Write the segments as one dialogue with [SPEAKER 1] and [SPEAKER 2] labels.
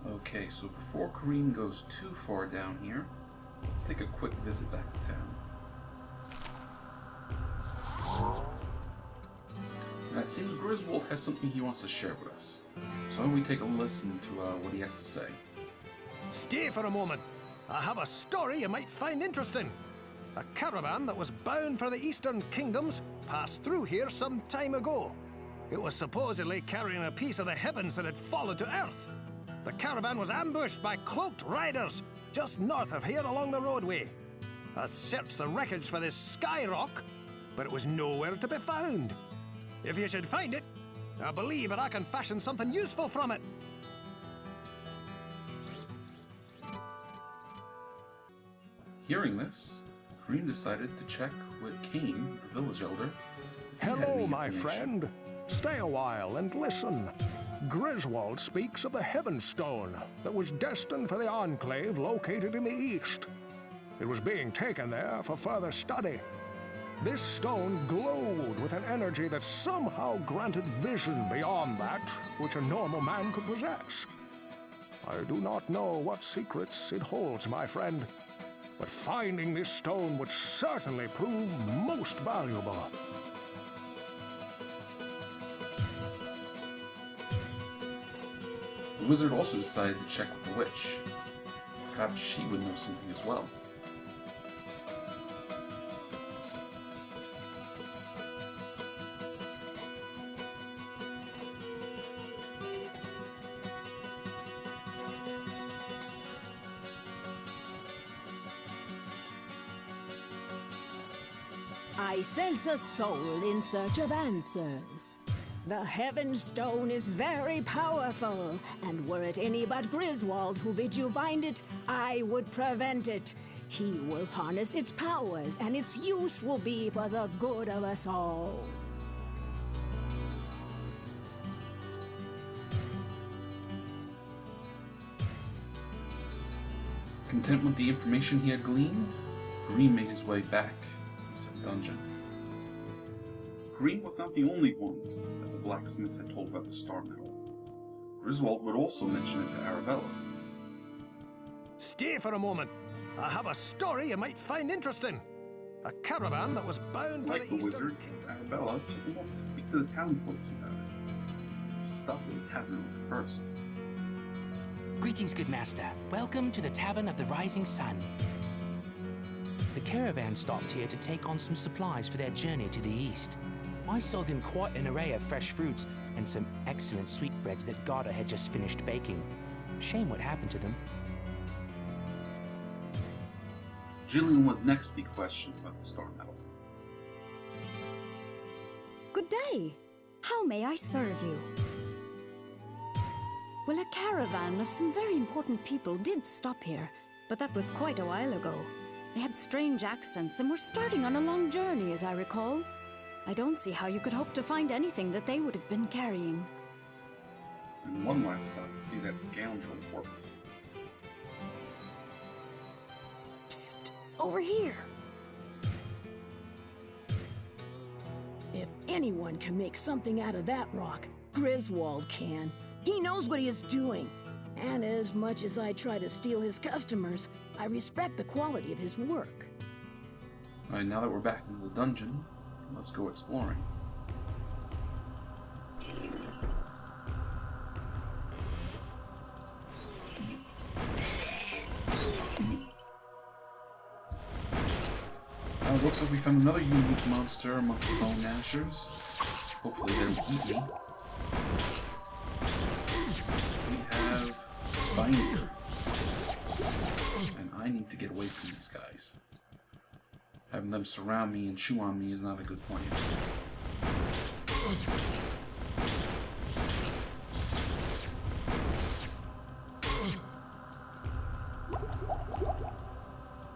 [SPEAKER 1] Okay, so before Karim goes too far down here, let's take a quick visit back to town. Now it seems Griswold has something he wants to share with us. So why don't we take a listen to what he has to say.
[SPEAKER 2] Stay for a moment. I have a story you might find interesting. A caravan that was bound for the Eastern Kingdoms passed through here some time ago. It was supposedly carrying a piece of the heavens that had fallen to earth. The caravan was ambushed by cloaked riders just north of here along the roadway. I searched the wreckage for this sky rock, but it was nowhere to be found. If you should find it, I believe that I can fashion something useful from it.
[SPEAKER 1] Hearing this, Karim decided to check with Kane, the village elder.
[SPEAKER 3] Hello, my friend. Stay a while and listen. Griswold speaks of the Heaven Stone that was destined for the Enclave located in the east. It was being taken there for further study. This stone glowed with an energy that somehow granted vision beyond that which a normal man could possess. I do not know what secrets it holds, my friend, but finding this stone would certainly prove most valuable.
[SPEAKER 1] The wizard also decided to check with the witch. Perhaps she would know something as well.
[SPEAKER 4] I sense a soul in search of answers. The Heaven Stone is very powerful, and were it any but Griswold who bid you find it, I would prevent it. He will harness its powers, and its use will be for the good of us all.
[SPEAKER 1] Content with the information he had gleaned, Karim made his way back to the dungeon. Karim was not the only one that the blacksmith had told about the star medal. Griswold would also mention it to Arabella.
[SPEAKER 2] Stay for a moment. I have a story you might find interesting. A caravan that was bound for
[SPEAKER 1] Like
[SPEAKER 2] the
[SPEAKER 1] the
[SPEAKER 2] Eastern
[SPEAKER 1] wizard,
[SPEAKER 2] Kingdom.
[SPEAKER 1] Arabella took him up to speak to the town folks about it. She stopped at the tavern owner first.
[SPEAKER 5] Greetings, good master. Welcome to the Tavern of the Rising Sun. The caravan stopped here to take on some supplies for their journey to the east. I sold them quite an array of fresh fruits and some excellent sweetbreads that Garda had just finished baking. Shame what happened to them.
[SPEAKER 1] Jillian was next to be questioned about the star medal.
[SPEAKER 6] Good day. How may I serve you? Well, a caravan of some very important people did stop here, but that was quite a while ago. They had strange accents and were starting on a long journey, as I recall. I don't see how you could hope to find anything that they would have been carrying.
[SPEAKER 1] And one last stop to see that scoundrel port.
[SPEAKER 4] Psst, over here. If anyone can make something out of that rock, Griswold can. He knows what he is doing. And as much as I try to steal his customers, I respect the quality of his work.
[SPEAKER 1] Alright, now that we're back in the dungeon, let's go exploring. It looks like we found another unique monster amongst the bone gnashers. Hopefully they don't eat me. We have Spinder. And I need to get away from these guys. Having them surround me and chew on me is not a good plan.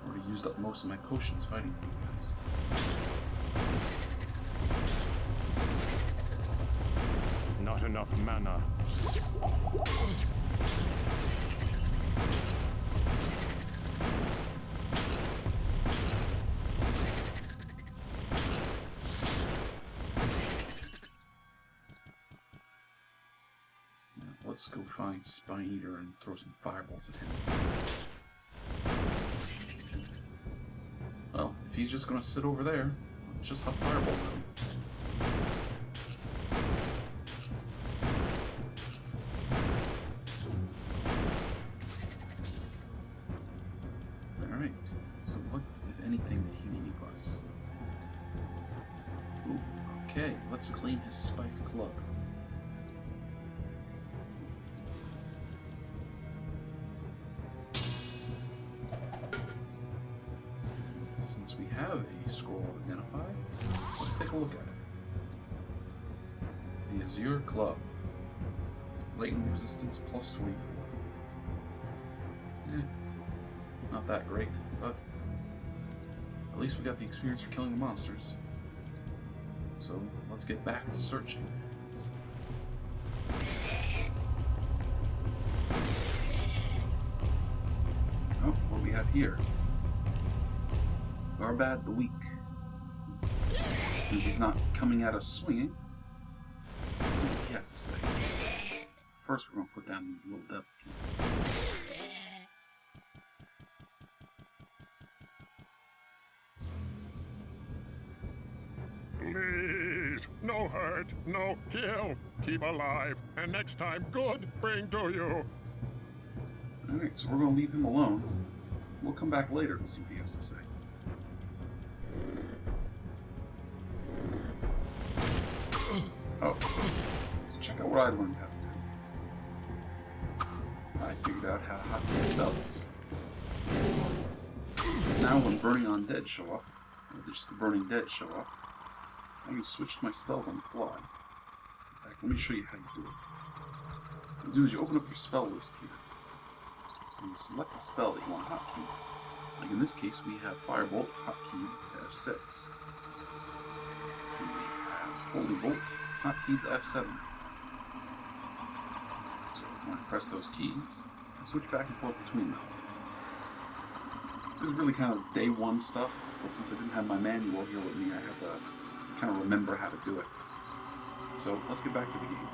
[SPEAKER 1] Already used up most of my potions fighting these guys.
[SPEAKER 3] Not enough mana.
[SPEAKER 1] let's go find Spine Eater and throw some fireballs at him. Well, if he's just gonna sit over there, let's just have fireball at him. Alright, so what, if anything, did he leave us? Ooh, okay, let's claim his spiked club. Since we have a scroll of Identify, let's take a look at it. The Azure Club. Lightning resistance plus 24. Not that great, but at least we got the experience for killing the monsters. So let's get back to searching. Oh, what do we have here? Garbad the Weak. Since he's not coming at us swinging, let's see what he has to say. First, we're going to put down these little devil keys.
[SPEAKER 3] Please, no hurt, no kill. Keep alive, and next time good bring to you.
[SPEAKER 1] Alright, so we're going to leave him alone. We'll come back later and see what he has to say. Oh, check out what I learned how to do. I figured out how to hotkey spells. Now when Burning Undead show up, or just the Burning Dead show up, I can switch to my spells on the fly. In fact, let me show you how you do it. What you do is you open up your spell list here, and you select the spell that you want hotkey. Like in this case, we have Firebolt hotkeyed to F6. And we have Holy Bolt hotkeyed to F7. So when I press those keys, I switch back and forth between them. This is really kind of day one stuff, but since I didn't have my manual here with me, I have to kind of remember how to do it. So let's get back to the game.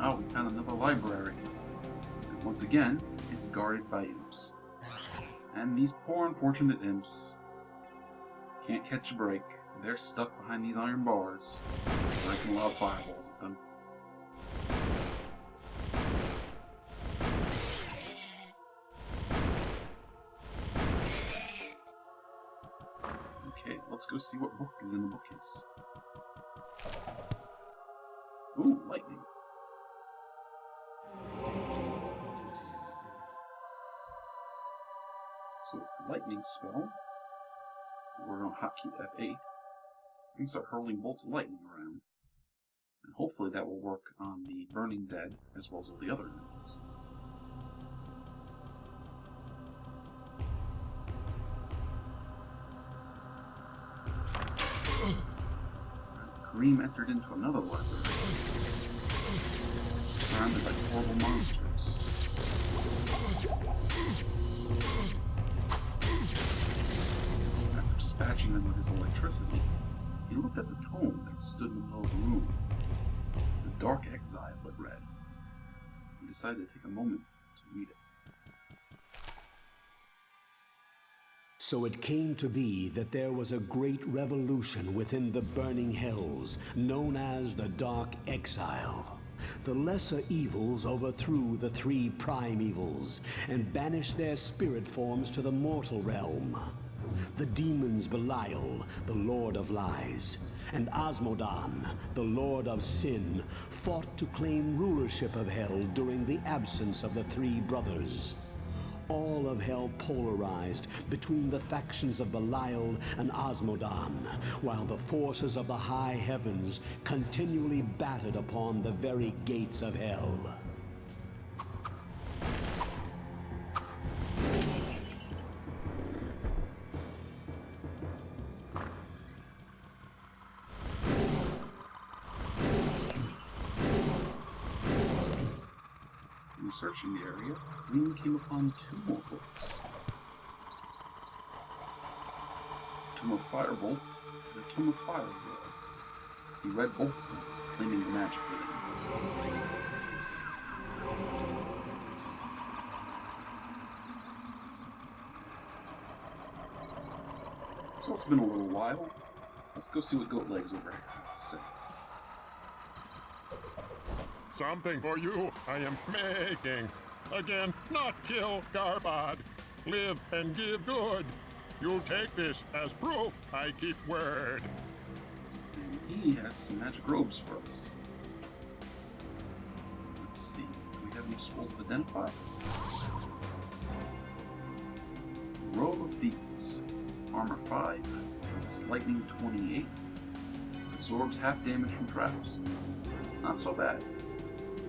[SPEAKER 1] Oh, we found another library. And once again, it's guarded by imps. And these poor unfortunate imps can't catch a break. They're stuck behind these iron bars. I can lob fireballs at them. Okay, let's go see what book is in the bookcase. Ooh, lightning. So, lightning spell. We're going to hotkey F8. We can start hurling bolts of lightning around. And hopefully that will work on the Burning Dead as well as all the other enemies. Karim entered into another library, surrounded by horrible monsters. After dispatching them with his electricity, he looked at the tome that stood in the middle of the room. The Dark Exile it read. He decided to take a moment to read it.
[SPEAKER 7] So it came to be that there was a great revolution within the burning hells, known as the Dark Exile. The lesser evils overthrew the three prime evils and banished their spirit forms to the mortal realm. The demons Belial, the Lord of Lies, and Asmodan, the Lord of Sin, fought to claim rulership of Hell during the absence of the three brothers. All of Hell polarized between the factions of Belial and Asmodan, while the forces of the high heavens continually battered upon the very gates of Hell.
[SPEAKER 1] Searching the area, Green came upon two more books. Tomb Tome of Firebolt and a Tome of Fire. He read both of them, claiming the magic within. So it's been a little while. Let's go see what Goat Legs over here has to say.
[SPEAKER 8] Something for you I am making. Again, not kill Garbad. Live and give good. You'll take this as proof I keep word.
[SPEAKER 1] And he has some magic robes for us. Let's see. Do we have any scrolls of identify? Robe of Thieves. Armor 5. Resist lightning 28. Absorbs half damage from traps. Not so bad.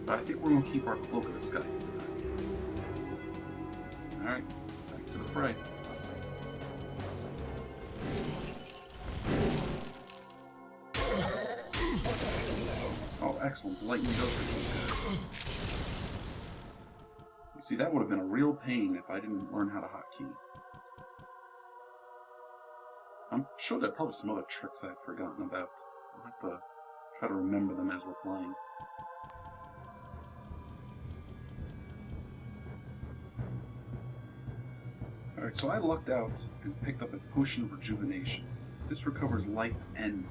[SPEAKER 1] But I think we're going to keep our Cloak of the Sky for the time being. Alright, back to the fray. Oh, excellent. Lightning does it. You see, that would have been a real pain if I didn't learn how to hotkey. I'm sure there are probably some other tricks I've forgotten about. I'll have to try to remember them as we're playing. Alright, so I lucked out and picked up a Potion of Rejuvenation. This recovers life and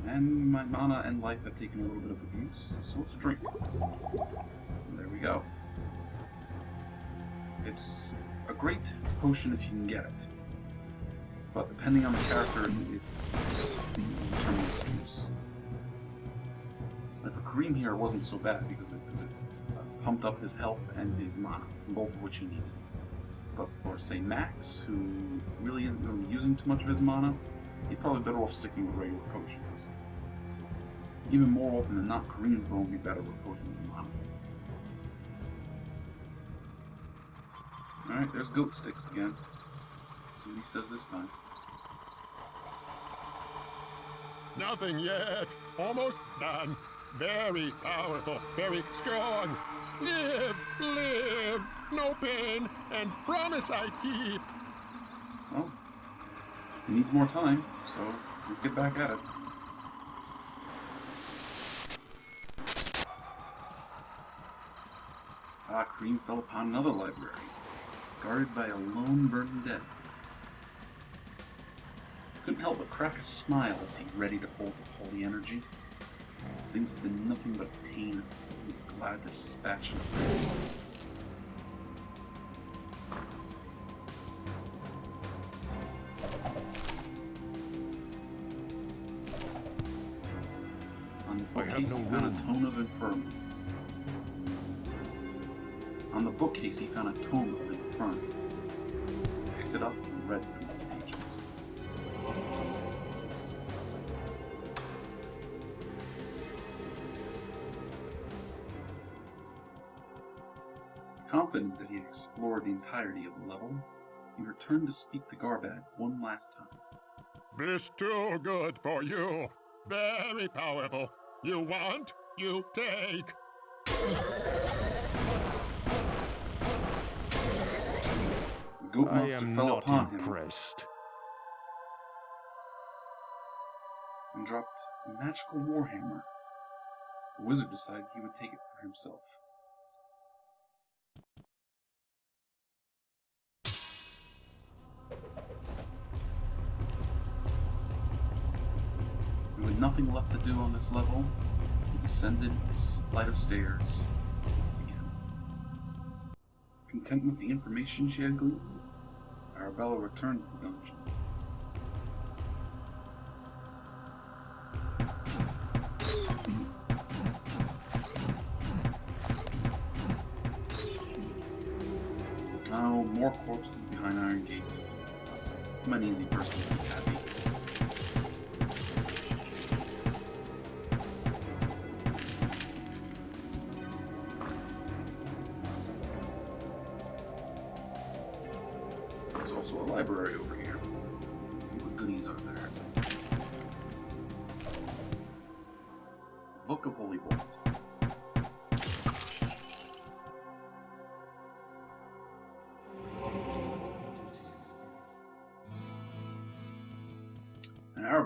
[SPEAKER 1] my mana and life have taken a little bit of abuse, so let's drink. And there we go. It's a great potion if you can get it. But depending on the character, it's the terminus use. And for Karim here, it wasn't so bad because it pumped up his health and his mana, both of which he needed. But for, say, Max, who really isn't going to be using too much of his mana, he's probably better off sticking with regular potions. Even more often than not, Karim's going to be better with potions and mana. Alright, there's Goat Sticks again. Let's see what he says this time.
[SPEAKER 8] Nothing yet. Almost done. Very powerful. Very strong. Live, live. No pain. And promise I keep.
[SPEAKER 1] Well, he needs more time, so let's get back at it. Karim fell upon another library, guarded by a lone burning dead. Couldn't help but crack a smile as he readied a bolt of holy energy. These things had been nothing but pain. He was glad to dispatch them. On the bookcase, he found a tome of infirmity. On the bookcase, he found a tome of infirmity. He picked it up and read from its pages. Confident that he had explored the entirety of the level, he returned to speak to Garbad one last time.
[SPEAKER 8] This too good for you. Very powerful. You want, you take.
[SPEAKER 1] The goat monster fell upon him and dropped a magical warhammer. The wizard decided he would take it for himself. With nothing left to do on this level, he descended this flight of stairs once again. Content with the information she had gleaned, Arabella returned to the dungeon. Oh, more corpses behind iron gates. I'm an easy person to be happy. There's also a library over here. Let's see what goodies are there. Book of Holy Bolt.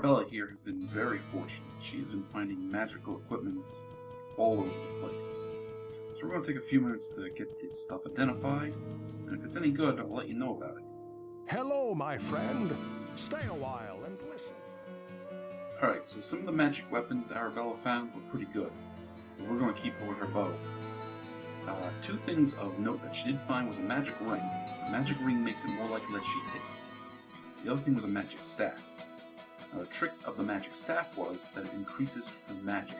[SPEAKER 1] Arabella here has been very fortunate. She has been finding magical equipment all over the place. So we're going to take a few minutes to get this stuff identified, and if it's any good, I'll let you know about it.
[SPEAKER 3] Hello, my friend. Stay a while and listen.
[SPEAKER 1] Alright, so some of the magic weapons Arabella found were pretty good, but we're going to keep her with her bow. Two things of note that she did find was a magic ring. The magic ring makes it more likely that she hits. The other thing was a magic staff. Now, the trick of the magic staff was that it increases her magic.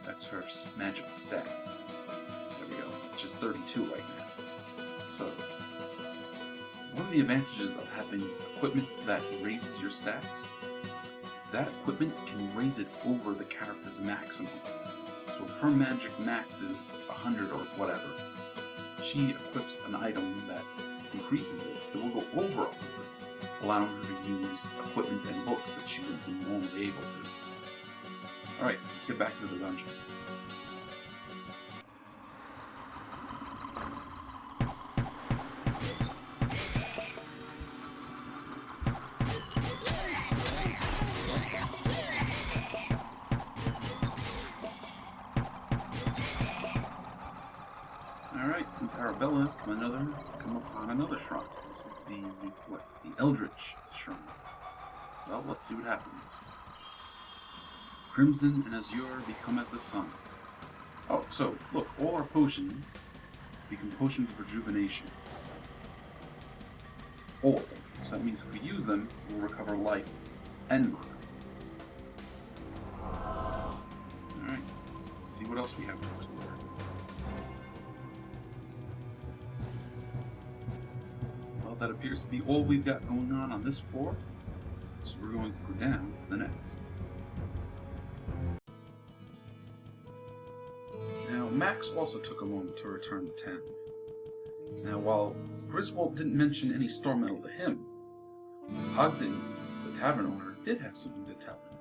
[SPEAKER 1] That's her magic stat. There we go, which is 32 right now. So, one of the advantages of having equipment that raises your stats is that equipment can raise it over the character's maximum. So if her magic max is 100 or whatever, she equips an item that increases it. It will go over 100, allowing her to use equipment and books that she wouldn't be normally able to. Alright, let's get back to the dungeon. Alright, since Arabella has come upon another shrine. This is the Eldritch Shrine. Well, let's see what happens. Crimson and azure become as the sun. Oh, so, look, all our potions become potions of rejuvenation. All of them. So that means if we use them, we'll recover life and mana. Alright, let's see what else we have to explore. Well, that appears to be all we've got going on this floor. So we're going to go down to the next. Now, Max also took a moment to return to town. Now, while Griswold didn't mention any star metal to him, Ogden, the Tavern Owner, did have something to tell him.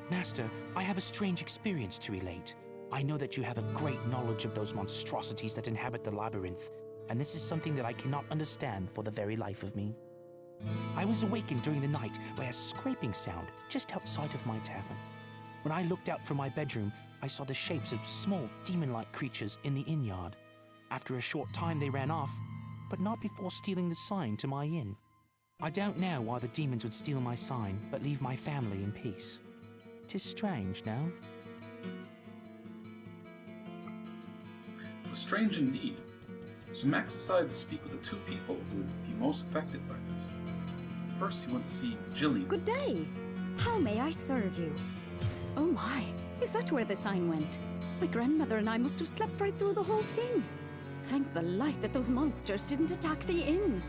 [SPEAKER 5] Master, I have a strange experience to relate. I know that you have a great knowledge of those monstrosities that inhabit the labyrinth, and this is something that I cannot understand for the very life of me. I was awakened during the night by a scraping sound just outside of my tavern. When I looked out from my bedroom, I saw the shapes of small demon-like creatures in the inn yard. After a short time they ran off, but not before stealing the sign to my inn. I don't know why the demons would steal my sign, but leave my family in peace. 'Tis strange, no?
[SPEAKER 1] It was strange indeed. So Max decided to speak with the two people who would be most affected by this. First, he went to see Jillian.
[SPEAKER 6] Good day. How may I serve you? Oh my, is that where the sign went? My grandmother and I must have slept right through the whole thing. Thank the light that those monsters didn't attack the inn.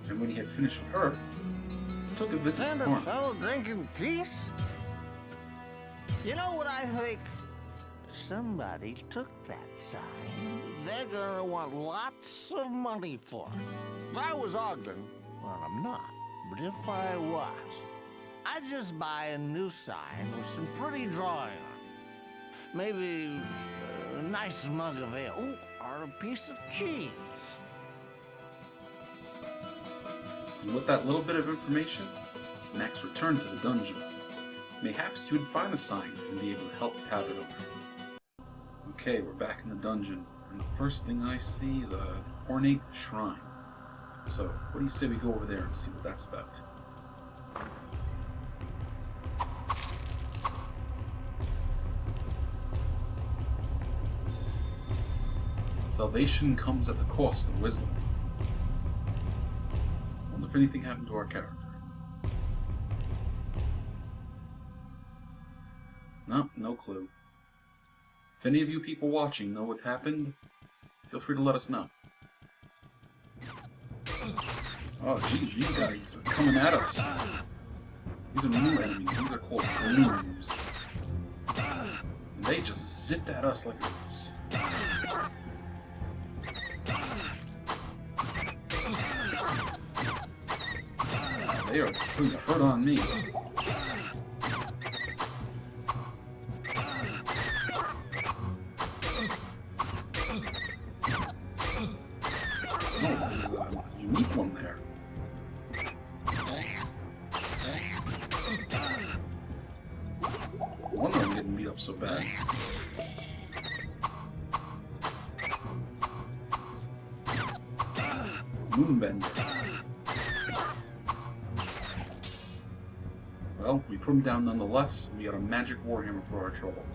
[SPEAKER 1] And when he had finished with her, he took a visit to
[SPEAKER 9] And
[SPEAKER 1] the
[SPEAKER 9] a
[SPEAKER 1] farm.
[SPEAKER 9] fellow drinking peace? You know what I think? Somebody took that sign. They're gonna want lots of money for it. If I was Ogden, well, I'm not, but if I was, I'd just buy a new sign with some pretty drawing on it. Maybe a nice mug of ale, ooh, or a piece of cheese.
[SPEAKER 1] And with that little bit of information, Max returned to the dungeon. Mayhaps he would find the sign and be able to help the tavern owner. Okay, we're back in the dungeon, and the first thing I see is an ornate shrine. So, what do you say we go over there and see what that's about? Salvation comes at the cost of wisdom. Wonder if anything happened to our character. No, no clue. If any of you people watching know what happened, feel free to let us know. Oh jeez, these guys are coming at us. These are new enemies. These are called glooms. And they just zipped at us like this. They are putting the hurt on me. Oh, there's a unique one there. getting beat up so bad. Moonbender. Well, we put him down nonetheless, and we got a magic warhammer for our trouble.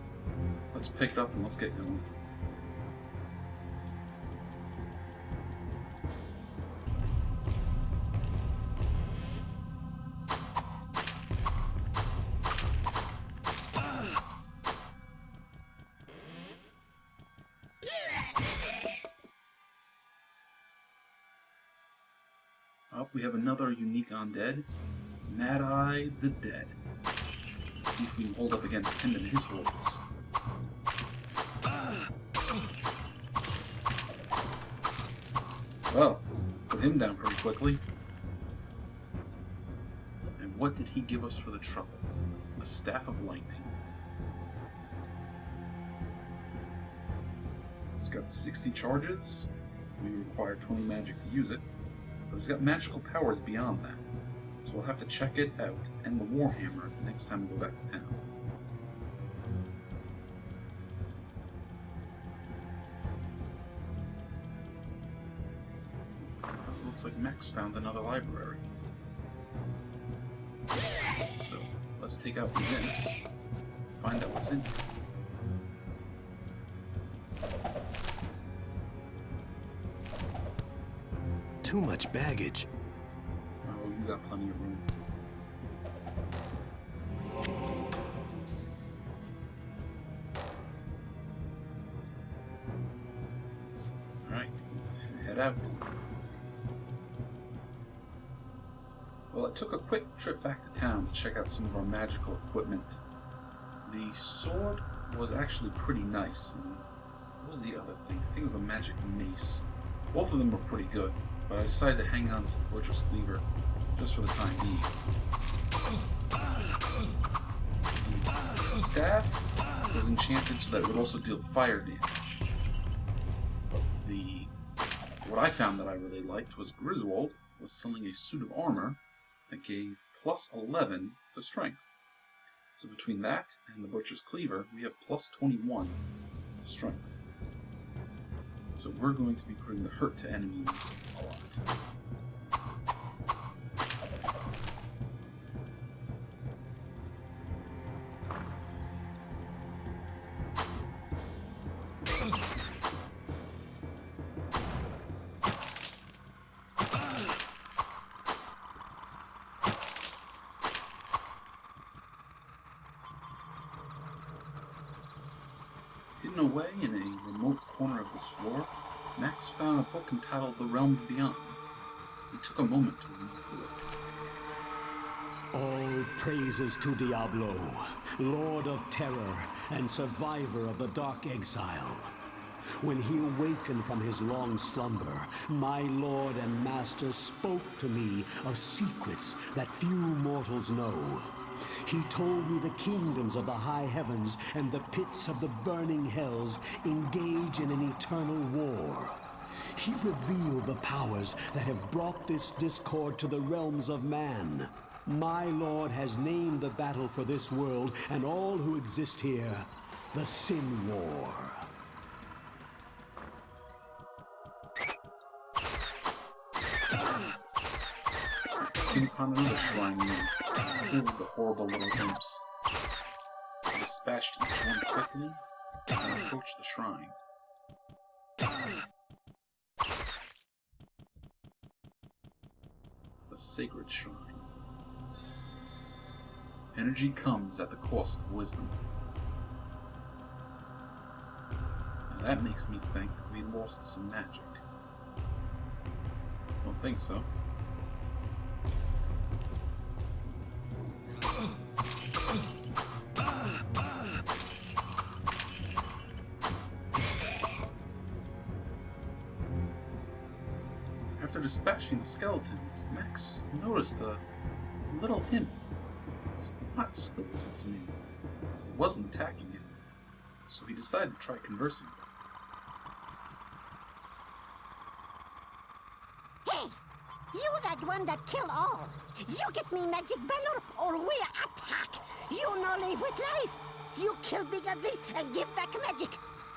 [SPEAKER 1] Let's pick it up and let's get going. Up, we have another unique undead, Mad-Eye the Dead. Let's see if we can hold up against him and his hordes. Well, put him down pretty quickly. And what did he give us for the trouble? A Staff of Lightning. It's got 60 charges. We require 20 magic to use it. But it's got magical powers beyond that. So we'll have to check it out and the Warhammer the next time we go back to town. Looks like Max found another library. So let's take out these imps, find out what's in here.
[SPEAKER 2] Too much baggage.
[SPEAKER 1] Oh, you got plenty of room. Alright, let's head out. Well, I took a quick trip back to town to check out some of our magical equipment. The sword was actually pretty nice. And what was the other thing? I think it was a magic mace. Both of them were pretty good, but I decided to hang on to the Butcher's Cleaver just for the time being. The staff was enchanted so that it would also deal fire damage. What I found that I really liked was Griswold was selling a suit of armor that gave plus 11 to strength. So between that and the Butcher's Cleaver, we have plus 21 to strength. So we're going to be putting the hurt to enemies a lot. Hidden away in a remote corner of this floor, Max found a book entitled The Realms Beyond. He took a moment to read through it.
[SPEAKER 7] All praises to Diablo, Lord of Terror and survivor of the Dark Exile. When he awakened from his long slumber, my Lord and Master spoke to me of secrets that few mortals know. He told me the kingdoms of the high heavens and the pits of the burning hells engage in an eternal war. He revealed the powers that have brought this discord to the realms of man. My Lord has named the battle for this world and all who exist here the Sin War.
[SPEAKER 1] Came upon another shrine filled with the horrible little imps. I dispatched each one quickly and approached the shrine. The sacred shrine. Energy comes at the cost of wisdom. Now that makes me think we lost some magic. Don't think so. After dispatching the skeletons, Max noticed a little imp. Spotskill was its name. It wasn't attacking him, so he decided to try conversing with it.
[SPEAKER 10] Hey! You that one that kill all! You get me magic banner or we attack! You no live with life! You kill big uglies and give back magic.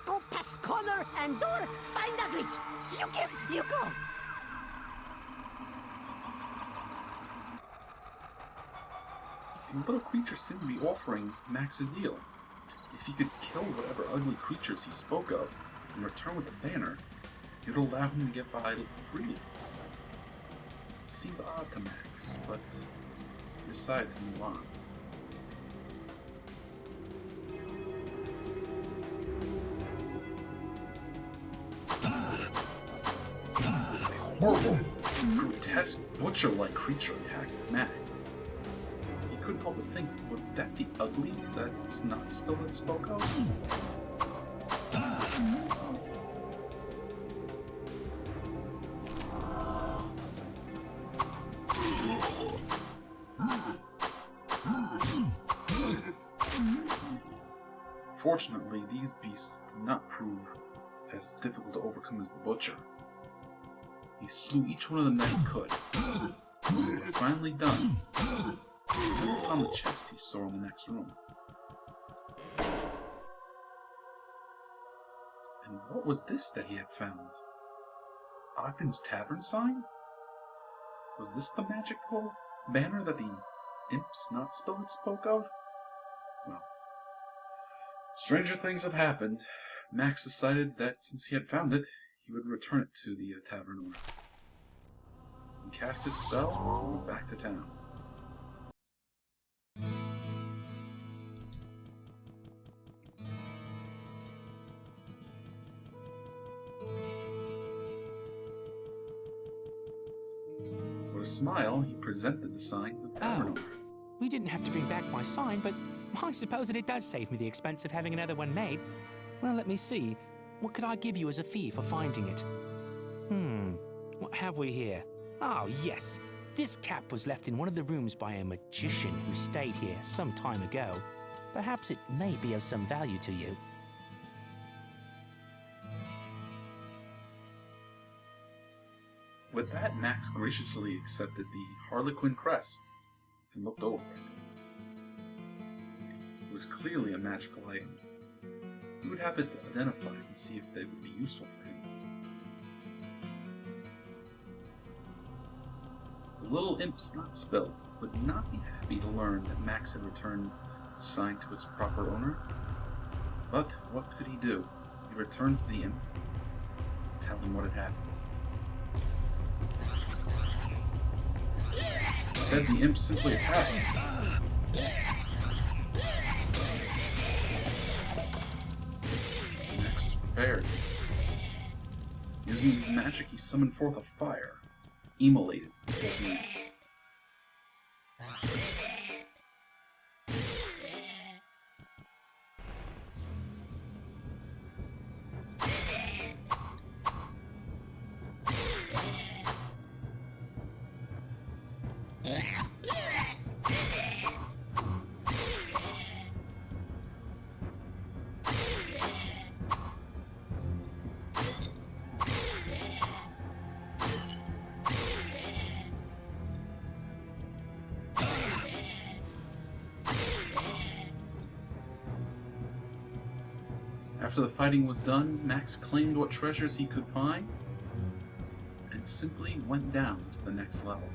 [SPEAKER 10] Go past corner and door, find uglies. You give, you go.
[SPEAKER 1] The little creature seemed to be offering Max a deal. If he could kill whatever ugly creatures he spoke of and return with the banner, it would allow him to get by freely. It seemed odd to Max, but he decided to move on. A horrible, grotesque, butcher-like creature attacked Max. He couldn't help but think, was that the uglies that Snotspill had spoke of? Fortunately, these beasts did not prove as difficult to overcome as the butcher. He slew each one of them that he could. But finally done, he looked upon the chest he saw in the next room. And what was this that he had found? Ogden's Tavern sign? Was this the magical banner that the imp Snotspill had spoke of? Well, stranger things have happened. Max decided that since he had found it, he would return it to the tavern owner. He cast his spell and went back to town. With a smile, he presented the sign to the tavern owner.
[SPEAKER 5] We didn't have to bring back my sign, but I suppose that it does save me the expense of having another one made. Well, let me see. What could I give you as a fee for finding it? What have we here? Oh, yes. This cap was left in one of the rooms by a magician who stayed here some time ago. Perhaps it may be of some value to you.
[SPEAKER 1] With that, Max graciously accepted the Harlequin crest and looked over it. It was clearly a magical item. He would have it identified and see if they would be useful for him. The little imp Snotspill would not be happy to learn that Max had returned the sign to its proper owner. But what could he do? He returned to the imp to tell him what had happened. Instead, the imp simply attacked. Max was prepared. Using his magic, he summoned forth a fire, immolated both imps. After the fighting was done, Max claimed what treasures he could find and simply went down to the next level.